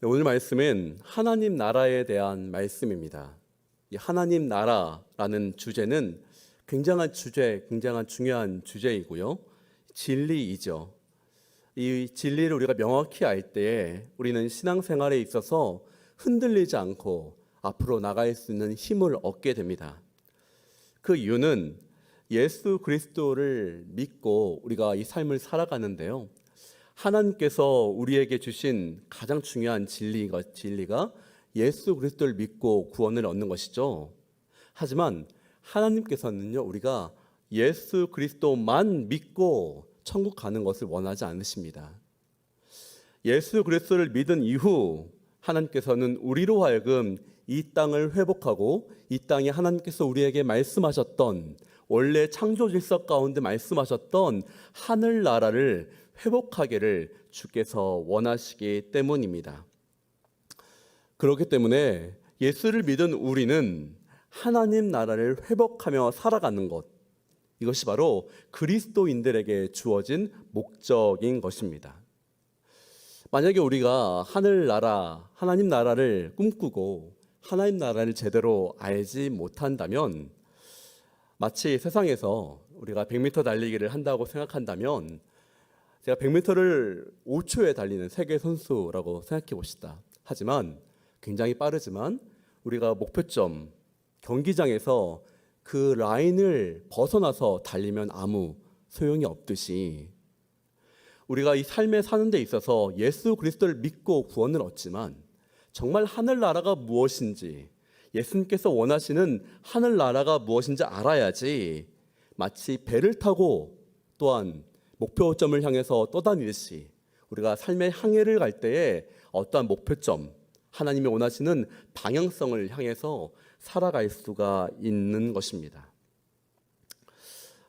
네, 오늘 말씀은 하나님 나라에 대한 말씀입니다. 이 하나님 나라라는 주제는 굉장한 중요한 주제이고요. 진리이죠. 이 진리를 우리가 명확히 알 때에 우리는 신앙생활에 있어서 흔들리지 않고 앞으로 나갈 수 있는 힘을 얻게 됩니다. 그 이유는 예수 그리스도를 믿고 우리가 이 삶을 살아가는데요. 하나님께서 우리에게 주신 가장 중요한 진리가 예수 그리스도를 믿고 구원을 얻는 것이죠. 하지만 하나님께서는요, 우리가 예수 그리스도만 믿고 천국 가는 것을 원하지 않으십니다. 예수 그리스도를 믿은 이후 하나님께서는 우리로 하여금 이 땅을 회복하고 이 땅에 하나님께서 우리에게 말씀하셨던, 원래 창조 질서 가운데 말씀하셨던 하늘나라를 회복하기를 주께서 원하시기 때문입니다. 그렇기 때문에 예수를 믿은 우리는 하나님 나라를 회복하며 살아가는 것, 이것이 바로 그리스도인들에게 주어진 목적인 것입니다. 만약에 우리가 하늘나라, 하나님 나라를 꿈꾸고 하나님 나라를 제대로 알지 못한다면, 마치 세상에서 우리가 100m 달리기를 한다고 생각한다면, 제가 100m를 5초에 달리는 세계 선수라고 생각해 봅시다. 하지만 굉장히 빠르지만 우리가 목표점 경기장에서 그 라인을 벗어나서 달리면 아무 소용이 없듯이, 우리가 이 삶에 사는 데 있어서 예수 그리스도를 믿고 구원을 얻지만 정말 하늘나라가 무엇인지, 예수님께서 원하시는 하늘나라가 무엇인지 알아야지, 마치 배를 타고 또한 목표점을 향해서 떠다니듯이 우리가 삶의 항해를 갈 때에 어떠한 목표점, 하나님이 원하시는 방향성을 향해서 살아갈 수가 있는 것입니다.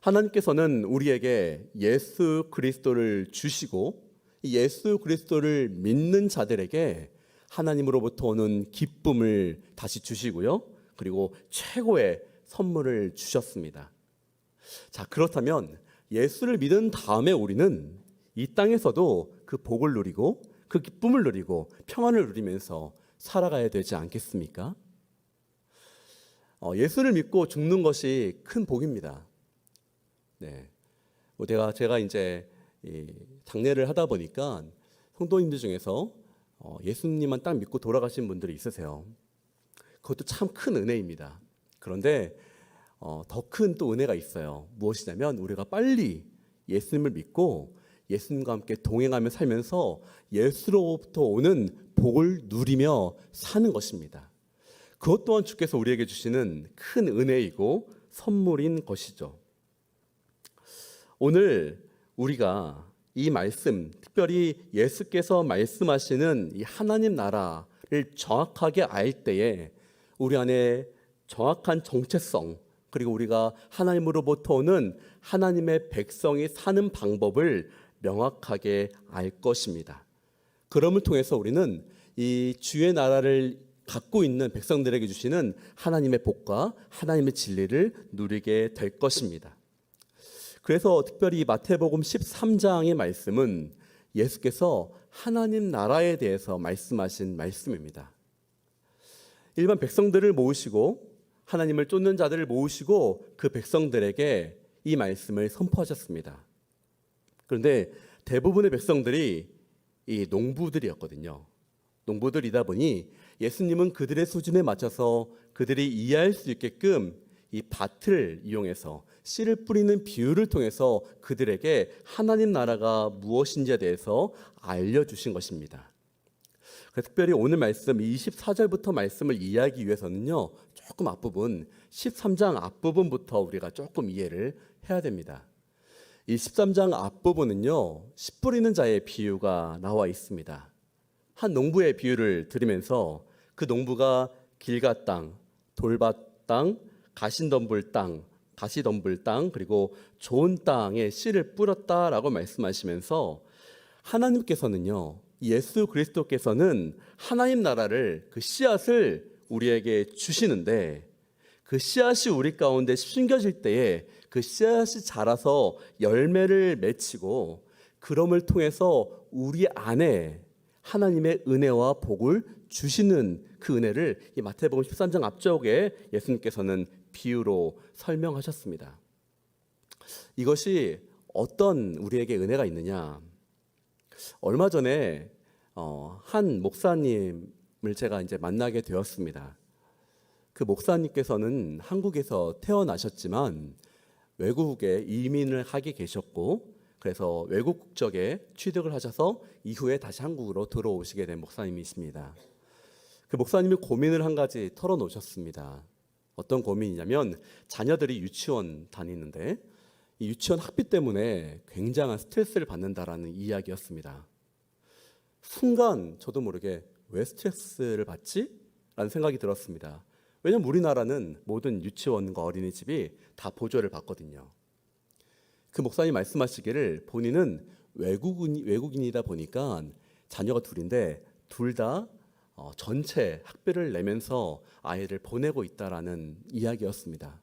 하나님께서는 우리에게 예수 그리스도를 주시고 예수 그리스도를 믿는 자들에게 하나님으로부터 오는 기쁨을 다시 주시고요. 그리고 최고의 선물을 주셨습니다. 자, 그렇다면 예수를 믿은 다음에 우리는 이 땅에서도 그 복을 누리고 그 기쁨을 누리고 평안을 누리면서 살아가야 되지 않겠습니까? 예수를 믿고 죽는 것이 큰 복입니다. 네, 제가 이제 장례를 하다 보니까 성도님들 중에서 예수님만 딱 믿고 돌아가신 분들이 있으세요. 그것도 참 큰 은혜입니다. 그런데 더 큰 또 은혜가 있어요. 무엇이냐면 우리가 빨리 예수님을 믿고 예수님과 함께 동행하며 살면서 예수로부터 오는 복을 누리며 사는 것입니다. 그것 또한 주께서 우리에게 주시는 큰 은혜이고 선물인 것이죠. 오늘 우리가 이 말씀, 특별히 예수께서 말씀하시는 이 하나님 나라를 정확하게 알 때에 우리 안에 정확한 정체성, 그리고 우리가 하나님으로부터 오는 하나님의 백성이 사는 방법을 명확하게 알 것입니다. 그럼을 통해서 우리는 이 주의 나라를 갖고 있는 백성들에게 주시는 하나님의 복과 하나님의 진리를 누리게 될 것입니다. 그래서 특별히 마태복음 13장의 말씀은 예수께서 하나님 나라에 대해서 말씀하신 말씀입니다. 일반 백성들을 모으시고 하나님을 쫓는 자들을 모으시고 그 백성들에게 이 말씀을 선포하셨습니다. 그런데 대부분의 백성들이 이 농부들이었거든요. 농부들이다 보니 예수님은 그들의 수준에 맞춰서 그들이 이해할 수 있게끔 이 밭을 이용해서 씨를 뿌리는 비유를 통해서 그들에게 하나님 나라가 무엇인지에 대해서 알려주신 것입니다. 특별히 오늘 말씀 24절부터 말씀을 이해하기 위해서는요, 조금 앞부분 13장 앞부분부터 우리가 조금 이해를 해야 됩니다. 이 13장 앞부분은요, 씨 뿌리는 자의 비유가 나와 있습니다. 한 농부의 비유를 들으면서 그 농부가 길가 땅, 돌밭 땅, 가시덤불 땅, 그리고 좋은 땅에 씨를 뿌렸다라고 말씀하시면서 하나님께서는요, 예수 그리스도께서는 하나님 나라를, 그 씨앗을 우리에게 주시는데 그 씨앗이 우리 가운데 심겨질 때에 그 씨앗이 자라서 열매를 맺히고 그럼을 통해서 우리 안에 하나님의 은혜와 복을 주시는 그 은혜를 이 마태복음 13장 앞쪽에 예수님께서는 비유로 설명하셨습니다. 이것이 어떤 우리에게 은혜가 있느냐? 얼마 전에 한 목사님을 제가 이제 만나게 되었습니다. 그 목사님께서는 한국에서 태어나셨지만 외국에 이민을 하게 계셨고, 그래서 외국 국적에 취득을 하셔서 이후에 다시 한국으로 들어오시게 된 목사님이십니다. 그 목사님이 고민을 한 가지 털어놓으셨습니다. 어떤 고민이냐면 자녀들이 유치원 다니는데 이 유치원 학비 때문에 굉장한 스트레스를 받는다라는 이야기였습니다. 순간 저도 모르게 왜 스트레스를 받지? 라는 생각이 들었습니다. 왜냐하면 우리나라는 모든 유치원과 어린이집이 다 보조를 받거든요. 그 목사님 말씀하시기를 본인은 외국인이다 보니까 자녀가 둘인데 둘 다 전체 학비를 내면서 아이를 보내고 있다라는 이야기였습니다.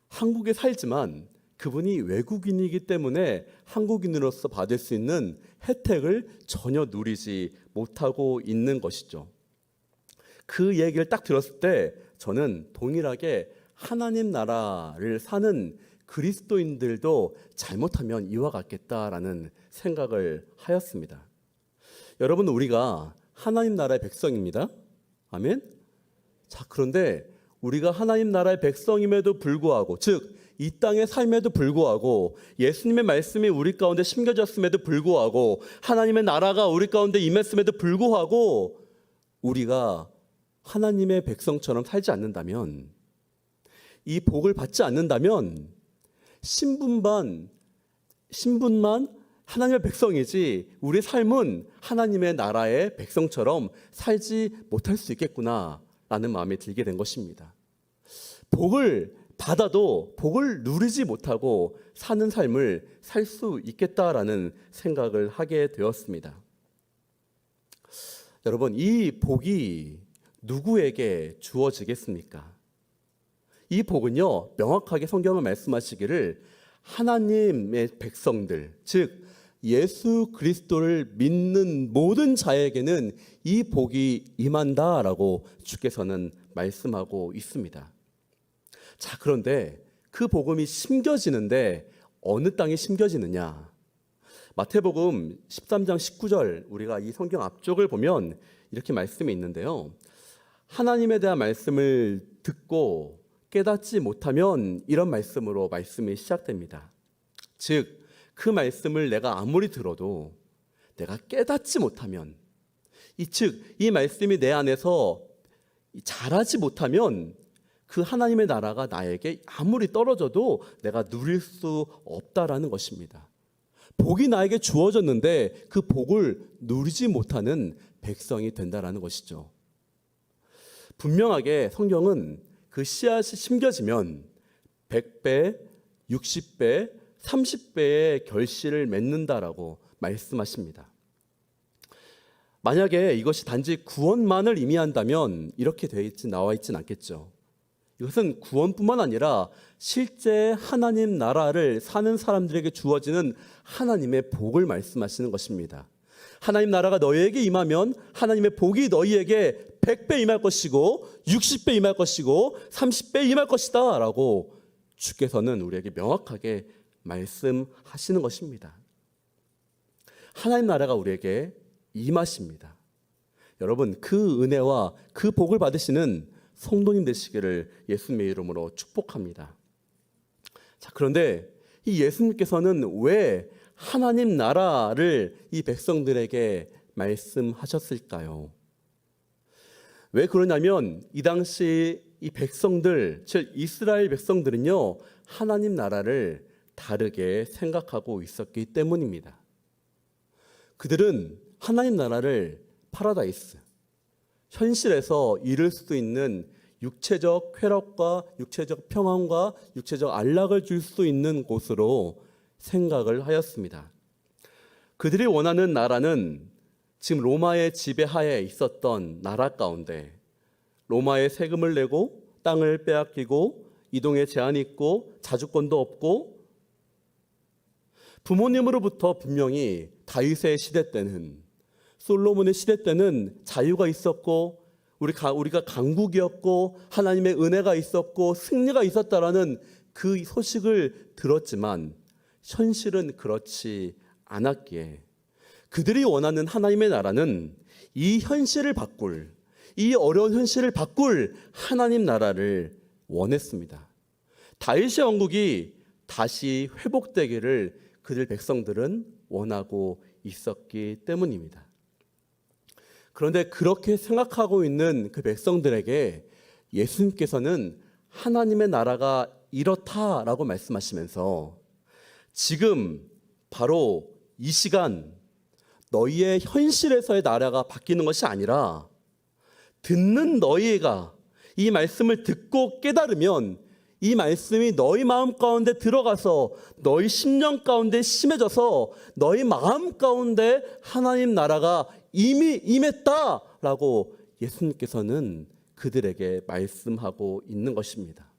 한국에 살지만 그분이 외국인이기 때문에 한국인으로서 받을 수 있는 혜택을 전혀 누리지 못하고 있는 것이죠. 그 얘기를 딱 들었을 때 저는 동일하게 하나님 나라를 사는 그리스도인들도 잘못하면 이와 같겠다라는 생각을 하였습니다. 여러분, 우리가 하나님 나라의 백성입니다. 아멘. 자, 그런데 우리가 하나님 나라의 백성임에도 불구하고, 즉 이 땅의 삶에도 불구하고, 예수님의 말씀이 우리 가운데 심겨졌음에도 불구하고, 하나님의 나라가 우리 가운데 임했음에도 불구하고 우리가 하나님의 백성처럼 살지 않는다면, 이 복을 받지 않는다면 신분만 하나님의 백성이지 우리 삶은 하나님의 나라의 백성처럼 살지 못할 수 있겠구나라는 마음이 들게 된 것입니다. 복을 받아도 복을 누리지 못하고 사는 삶을 살 수 있겠다라는 생각을 하게 되었습니다. 여러분, 이 복이 누구에게 주어지겠습니까? 이 복은요, 명확하게 성경은 말씀하시기를 하나님의 백성들, 즉 예수 그리스도를 믿는 모든 자에게는 이 복이 임한다라고 주께서는 말씀하고 있습니다. 자, 그런데 그 복음이 심겨지는데 어느 땅에 심겨지느냐? 마태복음 13장 19절, 우리가 이 성경 앞쪽을 보면 이렇게 말씀이 있는데요. 하나님에 대한 말씀을 듣고 깨닫지 못하면, 이런 말씀으로 말씀이 시작됩니다. 즉 그 말씀을 내가 아무리 들어도 내가 깨닫지 못하면, 이 말씀이 내 안에서 자라지 못하면 그 하나님의 나라가 나에게 아무리 떨어져도 내가 누릴 수 없다라는 것입니다. 복이 나에게 주어졌는데 그 복을 누리지 못하는 백성이 된다라는 것이죠. 분명하게 성경은 그 씨앗이 심겨지면 100배, 60배, 30배의 결실을 맺는다라고 말씀하십니다. 만약에 이것이 단지 구원만을 의미한다면 이렇게 나와 있진 않겠죠. 이것은 구원뿐만 아니라 실제 하나님 나라를 사는 사람들에게 주어지는 하나님의 복을 말씀하시는 것입니다. 하나님 나라가 너희에게 임하면 하나님의 복이 너희에게 100배 임할 것이고 60배 임할 것이고 30배 임할 것이다 라고 주께서는 우리에게 명확하게 말씀하시는 것입니다. 하나님 나라가 우리에게 임하십니다. 여러분, 그 은혜와 그 복을 받으시는 성도님 되시기를 예수님의 이름으로 축복합니다. 자, 그런데 이 예수님께서는 왜 하나님 나라를 이 백성들에게 말씀하셨을까요? 왜 그러냐면 이 당시 이 백성들, 즉 이스라엘 백성들은요, 하나님 나라를 다르게 생각하고 있었기 때문입니다. 그들은 하나님 나라를 파라다이스, 현실에서 이룰 수 있는 육체적 쾌락과 육체적 평안과 육체적 안락을 줄 수 있는 곳으로 생각을 하였습니다. 그들이 원하는 나라는 지금 로마의 지배하에 있었던 나라 가운데 로마의 세금을 내고 땅을 빼앗기고 이동에 제한이 있고 자주권도 없고 부모님으로부터 분명히 다윗의 시대 때는, 솔로몬의 시대 때는 자유가 있었고 우리가 강국이었고 하나님의 은혜가 있었고 승리가 있었다라는 그 소식을 들었지만 현실은 그렇지 않았기에 그들이 원하는 하나님의 나라는 이 현실을 바꿀, 이 어려운 현실을 바꿀 하나님 나라를 원했습니다. 다윗의 왕국이 다시 회복되기를 그들 백성들은 원하고 있었기 때문입니다. 그런데 그렇게 생각하고 있는 그 백성들에게 예수님께서는 하나님의 나라가 이렇다라고 말씀하시면서 지금 바로 이 시간 너희의 현실에서의 나라가 바뀌는 것이 아니라 듣는 너희가 이 말씀을 듣고 깨달으면 이 말씀이 너희 마음 가운데 들어가서 너희 심령 가운데 심해져서 너희 마음 가운데 하나님 나라가 이미 임했다라고 예수님께서는 그들에게 말씀하고 있는 것입니다.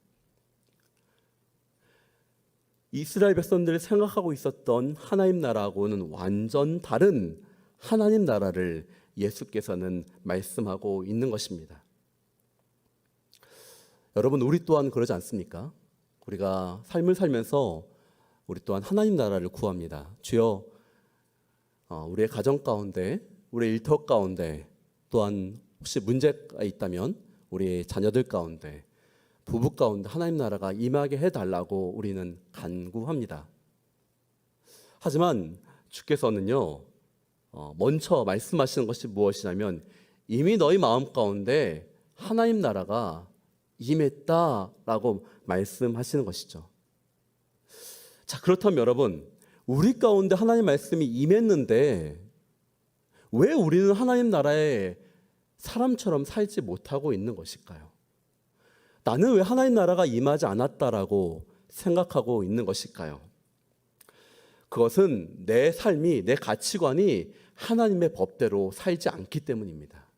이스라엘 백성들이 생각하고 있었던 하나님 나라하고는 완전 다른 하나님 나라를 예수께서는 말씀하고 있는 것입니다. 여러분, 우리 또한 그러지 않습니까? 우리가 삶을 살면서 우리 또한 하나님 나라를 구합니다. 주여, 우리의 가정 가운데, 우리의 일터 가운데, 또한 혹시 문제가 있다면 우리 자녀들 가운데, 부부 가운데 하나님 나라가 임하게 해달라고 우리는 간구합니다. 하지만 주께서는요, 먼저 말씀하시는 것이 무엇이냐면 이미 너희 마음 가운데 하나님 나라가 임했다라고 말씀하시는 것이죠. 자, 그렇다면 여러분, 우리 가운데 하나님 말씀이 임했는데 왜 우리는 하나님 나라에 사람처럼 살지 못하고 있는 것일까요? 나는 왜 하나님 나라가 임하지 않았다라고 생각하고 있는 것일까요? 그것은 내 삶이, 내 가치관이 하나님의 법대로 살지 않기 때문입니다.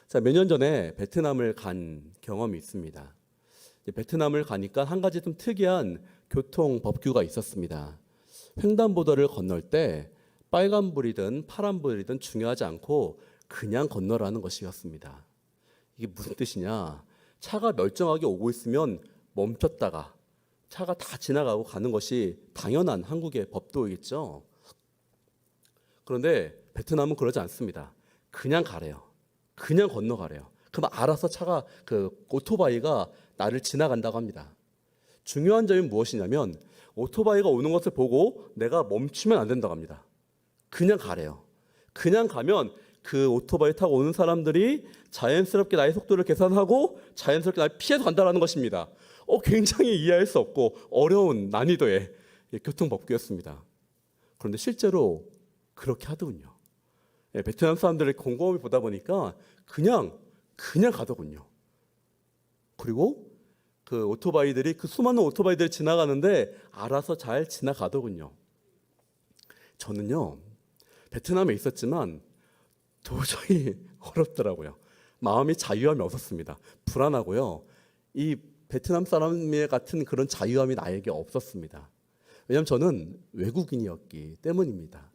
자, 몇 년 전에 베트남을 간 경험이 있습니다. 베트남을 가니까 한 가지 좀 특이한 교통 법규가 있었습니다. 횡단보도를 건널 때 빨간불이든 파란불이든 중요하지 않고 그냥 건너라는 것이었습니다. 이게 무슨 뜻이냐? 차가 멀쩡하게 오고 있으면 멈췄다가 차가 다 지나가고 가는 것이 당연한 한국의 법도이겠죠. 그런데 베트남은 그러지 않습니다. 그냥 가래요. 그냥 건너가래요. 그럼 알아서 차가 오토바이가 나를 지나간다고 합니다. 중요한 점이 무엇이냐면 오토바이가 오는 것을 보고 내가 멈추면 안 된다고 합니다. 그냥 가래요. 그냥 가면 그 오토바이 타고 오는 사람들이 자연스럽게 나의 속도를 계산하고 자연스럽게 나를 피해서 간다는 것입니다. 굉장히 이해할 수 없고 어려운 난이도의 교통법규였습니다. 그런데 실제로 그렇게 하더군요. 베트남 사람들의 곰곰이 보다 보니까 그냥 가더군요. 그리고 그 오토바이들이, 그 수많은 오토바이들이 지나가는데 알아서 잘 지나가더군요. 저는요, 베트남에 있었지만 도저히 어렵더라고요. 마음이 자유함이 없었습니다. 불안하고요. 이 베트남 사람의 같은 그런 자유함이 나에게 없었습니다. 왜냐하면 저는 외국인이었기 때문입니다.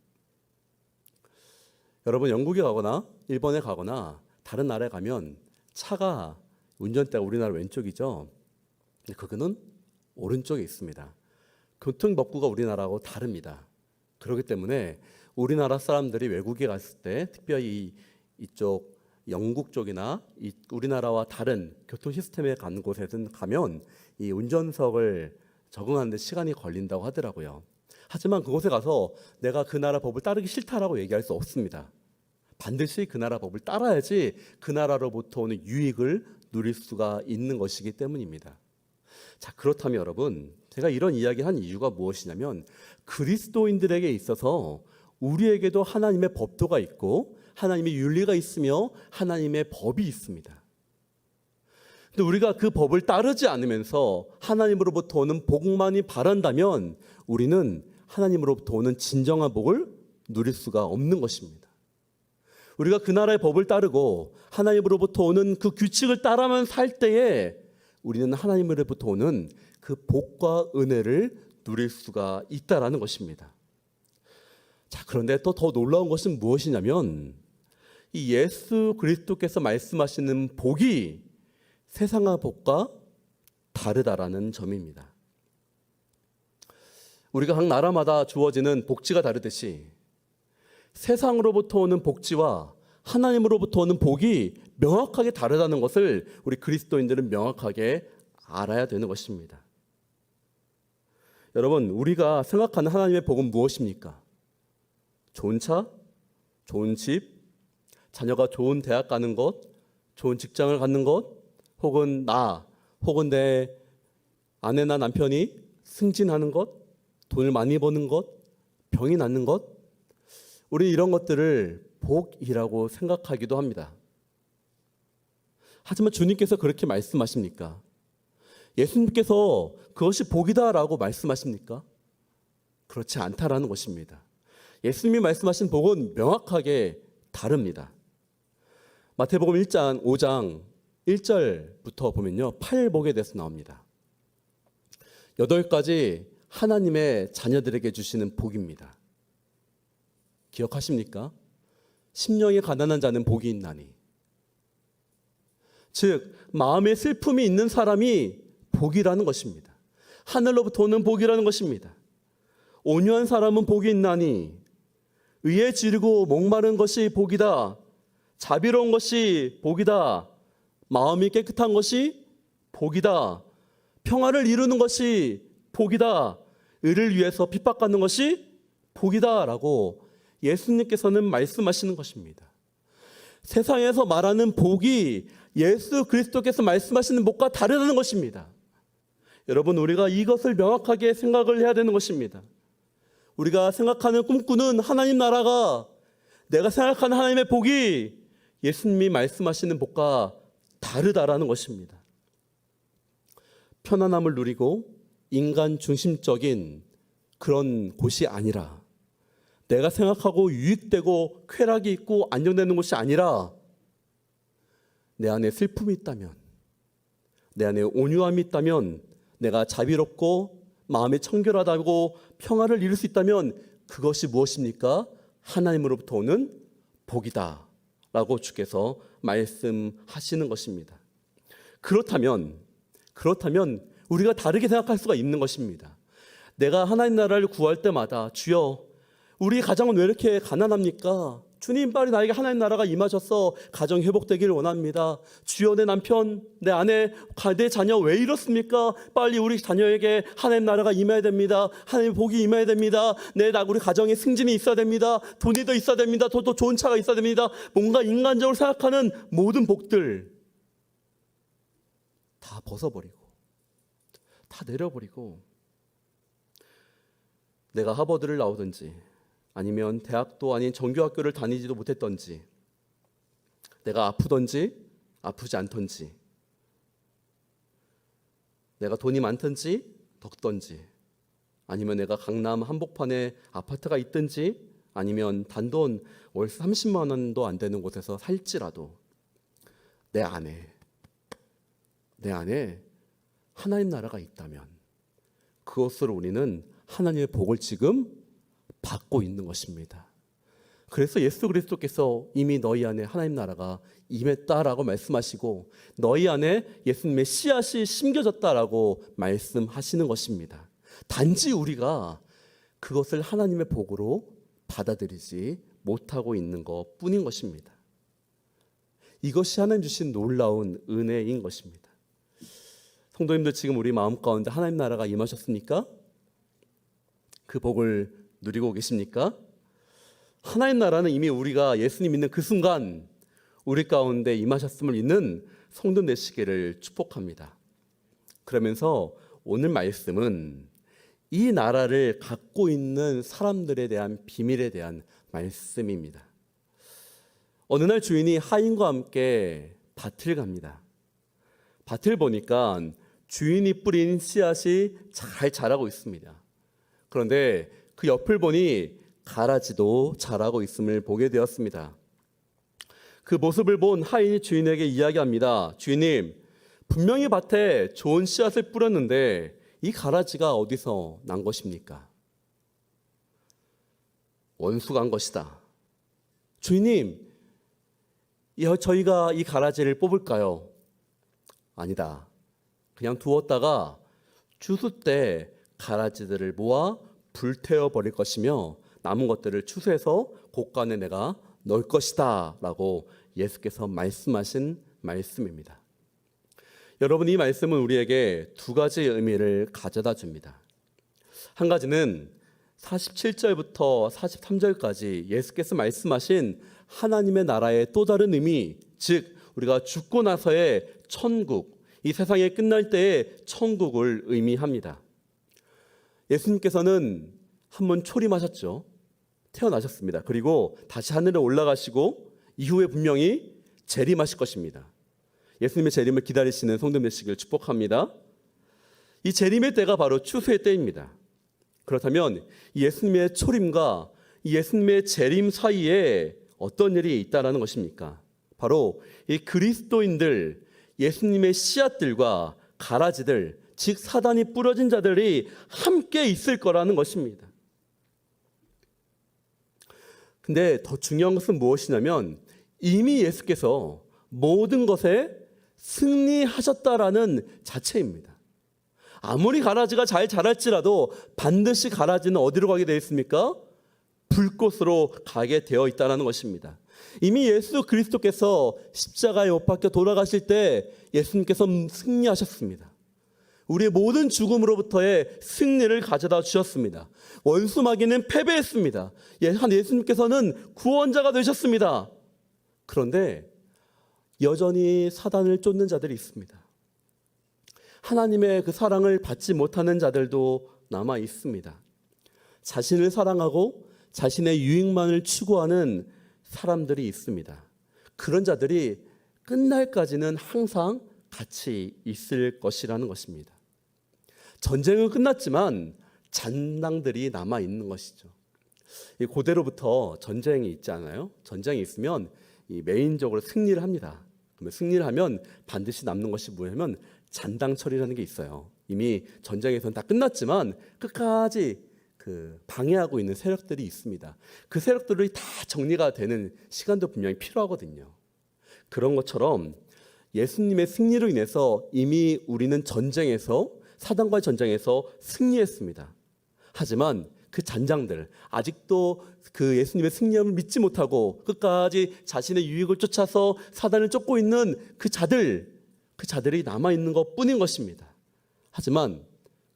여러분, 영국에 가거나 일본에 가거나 다른 나라에 가면 차가 운전대가 우리나라 왼쪽이죠. 근데 그거는 오른쪽에 있습니다. 교통법규가 우리나라하고 다릅니다. 그렇기 때문에 우리나라 사람들이 외국에 갔을 때, 특별히 이쪽 영국 쪽이나 우리나라와 다른 교통 시스템에 간 곳에든 가면 이 운전석을 적응하는 데 시간이 걸린다고 하더라고요. 하지만 그곳에 가서 내가 그 나라 법을 따르기 싫다라고 얘기할 수 없습니다. 반드시 그 나라 법을 따라야지 그 나라로부터 오는 유익을 누릴 수가 있는 것이기 때문입니다. 자, 그렇다면 여러분, 제가 이런 이야기를 한 이유가 무엇이냐면 그리스도인들에게 있어서 우리에게도 하나님의 법도가 있고 하나님의 윤리가 있으며 하나님의 법이 있습니다. 근데 우리가 그 법을 따르지 않으면서 하나님으로부터 오는 복만이 바란다면 우리는 하나님으로부터 오는 진정한 복을 누릴 수가 없는 것입니다. 우리가 그 나라의 법을 따르고 하나님으로부터 오는 그 규칙을 따라만 살 때에 우리는 하나님으로부터 오는 그 복과 은혜를 누릴 수가 있다라는 것입니다. 자, 그런데 또 더 놀라운 것은 무엇이냐면 이 예수 그리스도께서 말씀하시는 복이 세상의 복과 다르다라는 점입니다. 우리가 각 나라마다 주어지는 복지가 다르듯이 세상으로부터 오는 복지와 하나님으로부터 오는 복이 명확하게 다르다는 것을 우리 그리스도인들은 명확하게 알아야 되는 것입니다. 여러분, 우리가 생각하는 하나님의 복은 무엇입니까? 좋은 차, 좋은 집, 자녀가 좋은 대학 가는 것, 좋은 직장을 갖는 것, 혹은 내 아내나 남편이 승진하는 것, 돈을 많이 버는 것, 병이 낫는 것, 우리 이런 것들을 복이라고 생각하기도 합니다. 하지만 주님께서 그렇게 말씀하십니까? 예수님께서 그것이 복이다라고 말씀하십니까? 그렇지 않다라는 것입니다. 예수님이 말씀하신 복은 명확하게 다릅니다. 마태복음 1장 5장 1절부터 보면요, 팔복에 대해서 나옵니다. 8가지 하나님의 자녀들에게 주시는 복입니다. 기억하십니까? 심령이 가난한 자는 복이 있나니. 즉 마음에 슬픔이 있는 사람이 복이라는 것입니다. 하늘로부터 오는 복이라는 것입니다. 온유한 사람은 복이 있나니. 의에 지르고 목마른 것이 복이다. 자비로운 것이 복이다. 마음이 깨끗한 것이 복이다. 평화를 이루는 것이 복이다. 의를 위해서 핍박받는 것이 복이다 라고 예수님께서는 말씀하시는 것입니다. 세상에서 말하는 복이 예수 그리스도께서 말씀하시는 복과 다르다는 것입니다. 여러분, 우리가 이것을 명확하게 생각을 해야 되는 것입니다. 우리가 생각하는 꿈꾸는 하나님 나라가, 내가 생각하는 하나님의 복이 예수님이 말씀하시는 복과 다르다라는 것입니다. 편안함을 누리고 인간 중심적인 그런 곳이 아니라, 내가 생각하고 유익되고 쾌락이 있고 안정되는 곳이 아니라, 내 안에 슬픔이 있다면, 내 안에 온유함이 있다면, 내가 자비롭고 마음이 청결하다고 평화를 이룰 수 있다면 그것이 무엇입니까? 하나님으로부터 오는 복이다 라고 주께서 말씀하시는 것입니다. 그렇다면 우리가 다르게 생각할 수가 있는 것입니다. 내가 하나님 나라를 구할 때마다, 주여, 우리 가정은 왜 이렇게 가난합니까? 주님, 빨리 나에게 하나님 나라가 임하셔서 가정 회복되기를 원합니다. 주여, 내 남편, 내 아내, 내 자녀 왜 이렇습니까? 빨리 우리 자녀에게 하나님 나라가 임해야 됩니다. 하나님 복이 임해야 됩니다. 우리 가정에 승진이 있어야 됩니다. 돈이 더 있어야 됩니다. 더 좋은 차가 있어야 됩니다. 뭔가 인간적으로 생각하는 모든 복들 다 벗어버리고, 다 내려버리고, 내가 하버드를 나오든지 아니면 대학도 아닌 정규학교를 다니지도 못했던지, 내가 아프던지 아프지 않던지, 내가 돈이 많던지 적던지, 아니면 내가 강남 한복판에 아파트가 있든지, 아니면 단돈 월 30만 원도 안 되는 곳에서 살지라도 내 안에 하나님 나라가 있다면 그것을 우리는 하나님의 복을 지금 받고 있는 것입니다. 그래서 예수 그리스도께서 이미 너희 안에 하나님 나라가 임했다라고 말씀하시고, 너희 안에 예수님의 씨앗이 심겨졌다라고 말씀하시는 것입니다. 단지 우리가 그것을 하나님의 복으로 받아들이지 못하고 있는 것뿐인 것입니다. 이것이 하나님 주신 놀라운 은혜인 것입니다. 성도님들, 지금 우리 마음 가운데 하나님 나라가 임하셨습니까? 그 복을 누리고 계십니까? 하나님 나라는 이미 우리가 예수님 믿는 그 순간 우리 가운데 임하셨음을 믿는 성도 되시기를 축복합니다. 그러면서 오늘 말씀은 이 나라를 갖고 있는 사람들에 대한 비밀에 대한 말씀입니다. 어느 날 주인이 하인과 함께 밭을 갑니다. 밭을 보니까 주인이 뿌린 씨앗이 잘 자라고 있습니다. 그런데 그 옆을 보니 가라지도 자라고 있음을 보게 되었습니다. 그 모습을 본 하인이 주인에게 이야기합니다. 주인님, 분명히 밭에 좋은 씨앗을 뿌렸는데 이 가라지가 어디서 난 것입니까? 원수가 한 것이다. 주인님, 저희가 이 가라지를 뽑을까요? 아니다. 그냥 두었다가 추수 때 가라지들을 모아 불태워 버릴 것이며 남은 것들을 추수해서 곳간에 내가 넣을 것이다 라고 예수께서 말씀하신 말씀입니다. 여러분, 이 말씀은 우리에게 두 가지 의미를 가져다 줍니다. 한 가지는 47절부터 43절까지 예수께서 말씀하신 하나님의 나라의 또 다른 의미, 즉 우리가 죽고 나서의 천국, 이 세상이 끝날 때의 천국을 의미합니다. 예수님께서는 한번 초림하셨죠. 태어나셨습니다. 그리고 다시 하늘에 올라가시고 이후에 분명히 재림하실 것입니다. 예수님의 재림을 기다리시는 성도 되시길 축복합니다. 이 재림의 때가 바로 추수의 때입니다. 그렇다면 예수님의 초림과 예수님의 재림 사이에 어떤 일이 있다라는 것입니까? 바로 이 그리스도인들, 예수님의 씨앗들과 가라지들, 즉 사단이 뿌려진 자들이 함께 있을 거라는 것입니다. 근데 더 중요한 것은 무엇이냐면 이미 예수께서 모든 것에 승리하셨다라는 자체입니다. 아무리 가라지가 잘 자랄지라도 반드시 가라지는 어디로 가게 되어 있습니까? 불꽃으로 가게 되어 있다는 것입니다. 이미 예수 그리스도께서 십자가에 못 박혀 돌아가실 때 예수님께서 승리하셨습니다. 우리의 모든 죽음으로부터의 승리를 가져다 주셨습니다. 원수 마귀는 패배했습니다. 예수님께서는 구원자가 되셨습니다. 그런데 여전히 사단을 쫓는 자들이 있습니다. 하나님의 그 사랑을 받지 못하는 자들도 남아 있습니다. 자신을 사랑하고 자신의 유익만을 추구하는 사람들이 있습니다. 그런 자들이 끝날까지는 항상 같이 있을 것이라는 것입니다. 전쟁은 끝났지만 잔당들이 남아 있는 것이죠. 고대로부터 전쟁이 있지 않아요? 전쟁이 있으면 메인적으로 승리를 합니다. 그러면 승리를 하면 반드시 남는 것이 뭐냐면 잔당 처리라는 게 있어요. 이미 전쟁에서는 다 끝났지만 끝까지 방해하고 있는 세력들이 있습니다. 그 세력들이 다 정리가 되는 시간도 분명히 필요하거든요. 그런 것처럼 예수님의 승리로 인해서 이미 우리는 전쟁에서, 사단과의 전쟁에서 승리했습니다. 하지만 그 잔장들, 아직도 그 예수님의 승리함을 믿지 못하고 끝까지 자신의 유익을 쫓아서 사단을 쫓고 있는 그 자들이 남아있는 것 뿐인 것입니다. 하지만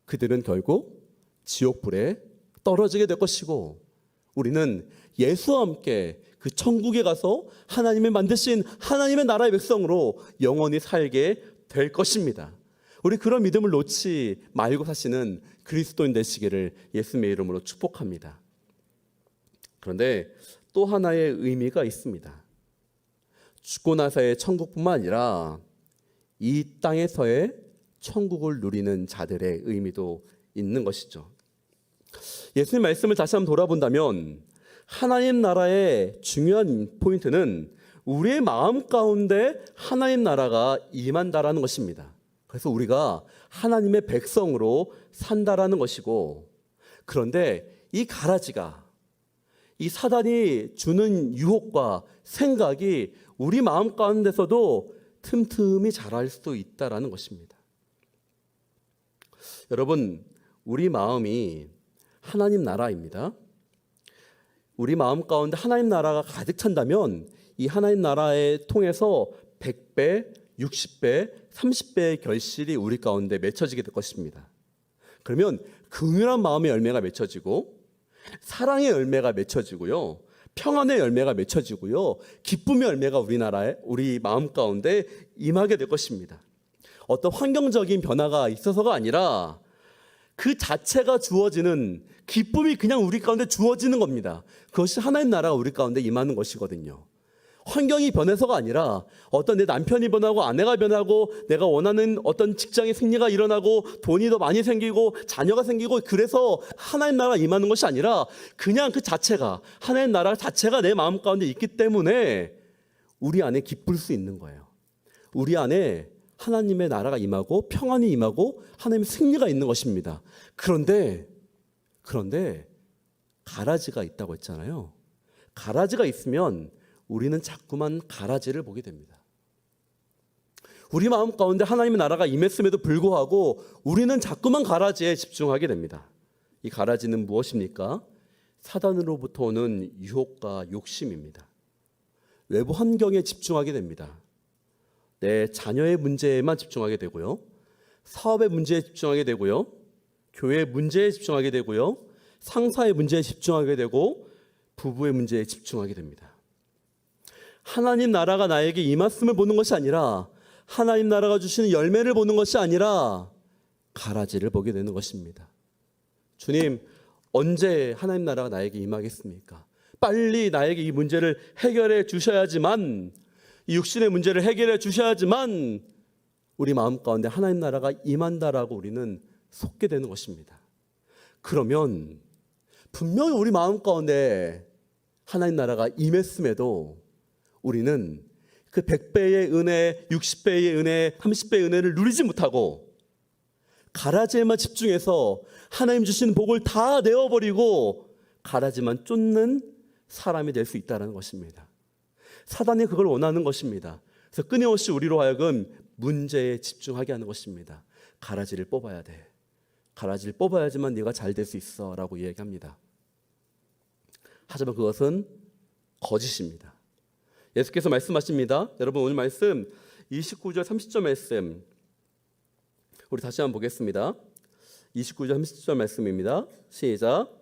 그들은 결국 지옥불에 떨어지게 될 것이고 우리는 예수와 함께 그 천국에 가서 하나님의 만드신 하나님의 나라의 백성으로 영원히 살게 될 것입니다. 우리 그런 믿음을 놓지 말고 사시는 그리스도인 되시기를 예수님의 이름으로 축복합니다. 그런데 또 하나의 의미가 있습니다. 죽고 나서의 천국뿐만 아니라 이 땅에서의 천국을 누리는 자들의 의미도 있는 것이죠. 예수님 말씀을 다시 한번 돌아본다면 하나님 나라의 중요한 포인트는 우리의 마음 가운데 하나님 나라가 임한다라는 것입니다. 그래서 우리가 하나님의 백성으로 산다라는 것이고, 그런데 이 가라지가, 이 사단이 주는 유혹과 생각이 우리 마음 가운데서도 틈틈이 자랄 수도 있다라는 것입니다. 여러분, 우리 마음이 하나님 나라입니다. 우리 마음 가운데 하나님 나라가 가득 찬다면 이 하나님 나라에 통해서 100배, 60배, 30배의 결실이 우리 가운데 맺혀지게 될 것입니다. 그러면 긍휼한 마음의 열매가 맺혀지고 사랑의 열매가 맺혀지고요, 평안의 열매가 맺혀지고요, 기쁨의 열매가 우리 마음 가운데 임하게 될 것입니다. 어떤 환경적인 변화가 있어서가 아니라 그 자체가 주어지는 기쁨이 그냥 우리 가운데 주어지는 겁니다. 그것이 하나님 나라가 우리 가운데 임하는 것이거든요. 환경이 변해서가 아니라 어떤 내 남편이 변하고 아내가 변하고 내가 원하는 어떤 직장의 승리가 일어나고 돈이 더 많이 생기고 자녀가 생기고 그래서 하나님 나라가 임하는 것이 아니라 그냥 그 자체가, 하나님 나라 자체가 내 마음 가운데 있기 때문에 우리 안에 기쁠 수 있는 거예요. 우리 안에 하나님의 나라가 임하고 평안이 임하고 하나님의 승리가 있는 것입니다. 그런데 가라지가 있다고 했잖아요. 가라지가 있으면 우리는 자꾸만 가라지를 보게 됩니다. 우리 마음 가운데 하나님의 나라가 임했음에도 불구하고 우리는 자꾸만 가라지에 집중하게 됩니다. 이 가라지는 무엇입니까? 사단으로부터 오는 유혹과 욕심입니다. 외부 환경에 집중하게 됩니다. 내 자녀의 문제에만 집중하게 되고요. 사업의 문제에 집중하게 되고요. 교회의 문제에 집중하게 되고요. 상사의 문제에 집중하게 되고 부부의 문제에 집중하게 됩니다. 하나님 나라가 나에게 임했음을 보는 것이 아니라 하나님 나라가 주시는 열매를 보는 것이 아니라 가라지를 보게 되는 것입니다. 주님, 언제 하나님 나라가 나에게 임하겠습니까? 빨리 나에게 이 문제를 해결해 주셔야지만, 이 육신의 문제를 해결해 주셔야지만 우리 마음 가운데 하나님 나라가 임한다라고 우리는 속게 되는 것입니다. 그러면 분명히 우리 마음 가운데 하나님 나라가 임했음에도 우리는 그 100배의 은혜, 60배의 은혜, 30배의 은혜를 누리지 못하고 가라지에만 집중해서 하나님 주신 복을 다 내어버리고 가라지만 쫓는 사람이 될 수 있다는 것입니다. 사단이 그걸 원하는 것입니다. 그래서 끊임없이 우리로 하여금 문제에 집중하게 하는 것입니다. 가라지를 뽑아야 돼. 가라지를 뽑아야지만 네가 잘 될 수 있어 라고 이야기합니다. 하지만 그것은 거짓입니다. 예수께서 말씀하십니다. 여러분, 오늘 말씀 29절 30절 말씀 우리 다시 한번 보겠습니다. 29절 30절 말씀입니다. 시작.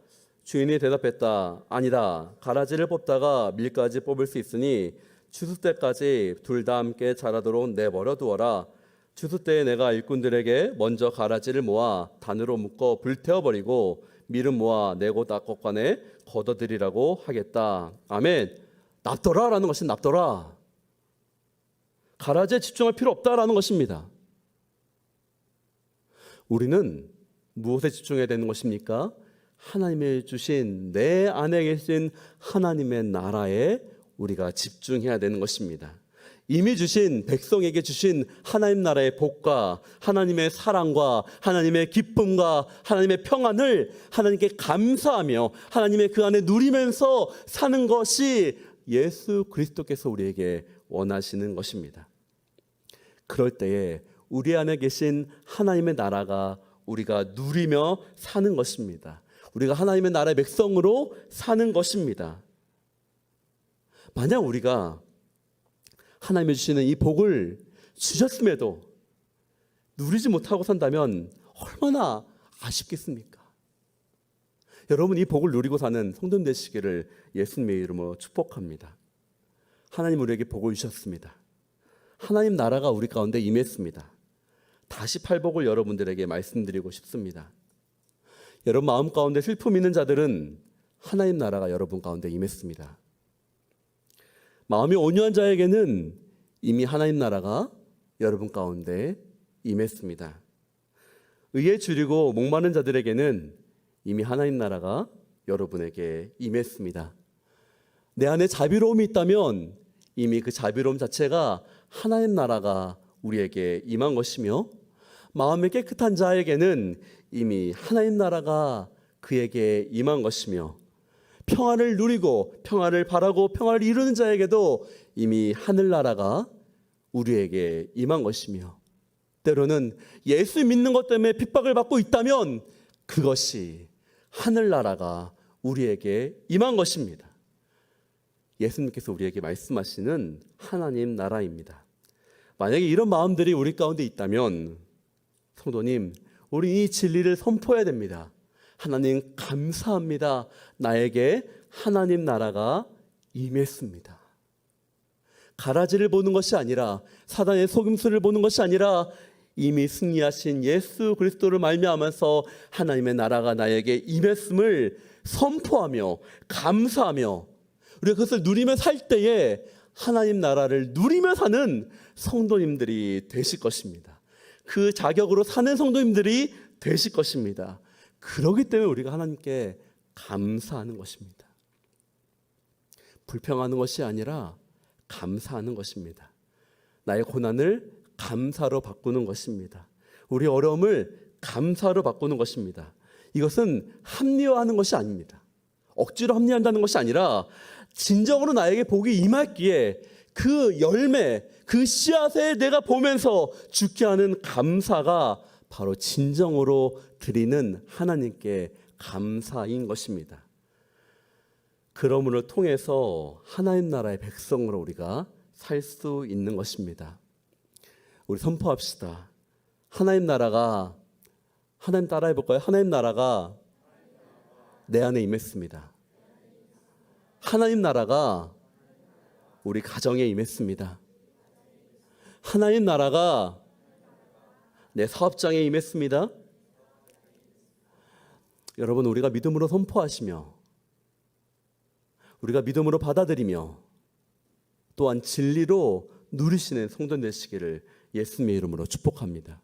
주인이 대답했다. 아니다. 가라지를 뽑다가 밀까지 뽑을 수 있으니 추수 때까지 둘 다 함께 자라도록 내버려 두어라. 추수 때에 내가 일꾼들에게 먼저 가라지를 모아 단으로 묶어 불태워버리고 밀은 모아 내 곳 악곡간에 걷어들이라고 하겠다. 아멘. 납둬라라는 것은 납둬라. 가라지에 집중할 필요 없다라는 것입니다. 우리는 무엇에 집중해야 되는 것입니까? 하나님의 주신 내 안에 계신 하나님의 나라에 우리가 집중해야 되는 것입니다. 이미 주신 백성에게 주신 하나님 나라의 복과 하나님의 사랑과 하나님의 기쁨과 하나님의 평안을 하나님께 감사하며 하나님의 그 안에 누리면서 사는 것이 예수 그리스도께서 우리에게 원하시는 것입니다. 그럴 때에 우리 안에 계신 하나님의 나라가 우리가 누리며 사는 것입니다. 우리가 하나님의 나라의 백성으로 사는 것입니다. 만약 우리가 하나님이 주시는 이 복을 주셨음에도 누리지 못하고 산다면 얼마나 아쉽겠습니까? 여러분, 이 복을 누리고 사는 성도님 되시기를 예수님의 이름으로 축복합니다. 하나님 우리에게 복을 주셨습니다. 하나님 나라가 우리 가운데 임했습니다. 다시 팔복을 여러분들에게 말씀드리고 싶습니다. 여러분 마음 가운데 슬픔 있는 자들은 하나님 나라가 여러분 가운데 임했습니다. 마음이 온유한 자에게는 이미 하나님 나라가 여러분 가운데 임했습니다. 의에 줄이고 목마른 자들에게는 이미 하나님 나라가 여러분에게 임했습니다. 내 안에 자비로움이 있다면 이미 그 자비로움 자체가 하나님 나라가 우리에게 임한 것이며, 마음이 깨끗한 자에게는 이미 하나님 나라가 그에게 임한 것이며, 평안을 누리고 평안을 바라고 평안을 이루는 자에게도 이미 하늘나라가 우리에게 임한 것이며, 때로는 예수 믿는 것 때문에 핍박을 받고 있다면 그것이 하늘나라가 우리에게 임한 것입니다. 예수님께서 우리에게 말씀하시는 하나님 나라입니다. 만약에 이런 마음들이 우리 가운데 있다면 성도님, 우리 이 진리를 선포해야 됩니다. 하나님 감사합니다. 나에게 하나님 나라가 임했습니다. 가라지를 보는 것이 아니라, 사단의 속임수를 보는 것이 아니라 이미 승리하신 예수 그리스도를 말미암아서 하나님의 나라가 나에게 임했음을 선포하며 감사하며 우리가 그것을 누리며 살 때에 하나님 나라를 누리며 사는 성도님들이 되실 것입니다. 그 자격으로 사는 성도님들이 되실 것입니다. 그렇기 때문에 우리가 하나님께 감사하는 것입니다. 불평하는 것이 아니라 감사하는 것입니다. 나의 고난을 감사로 바꾸는 것입니다. 우리 어려움을 감사로 바꾸는 것입니다. 이것은 합리화하는 것이 아닙니다. 억지로 합리화한다는 것이 아니라 진정으로 나에게 복이 임했기에 그 열매, 그 씨앗에 내가 보면서 죽게 하는 감사가 바로 진정으로 드리는 하나님께 감사인 것입니다. 그러므로 통해서 하나님 나라의 백성으로 우리가 살 수 있는 것입니다. 우리 선포합시다. 하나님 따라해 볼까요? 하나님 나라가 내 안에 임했습니다. 하나님 나라가 우리 가정에 임했습니다. 하나님 나라가 내 사업장에 임했습니다. 여러분, 우리가 믿음으로 선포하시며 우리가 믿음으로 받아들이며 또한 진리로 누리시는 성도 되시기를 예수님의 이름으로 축복합니다.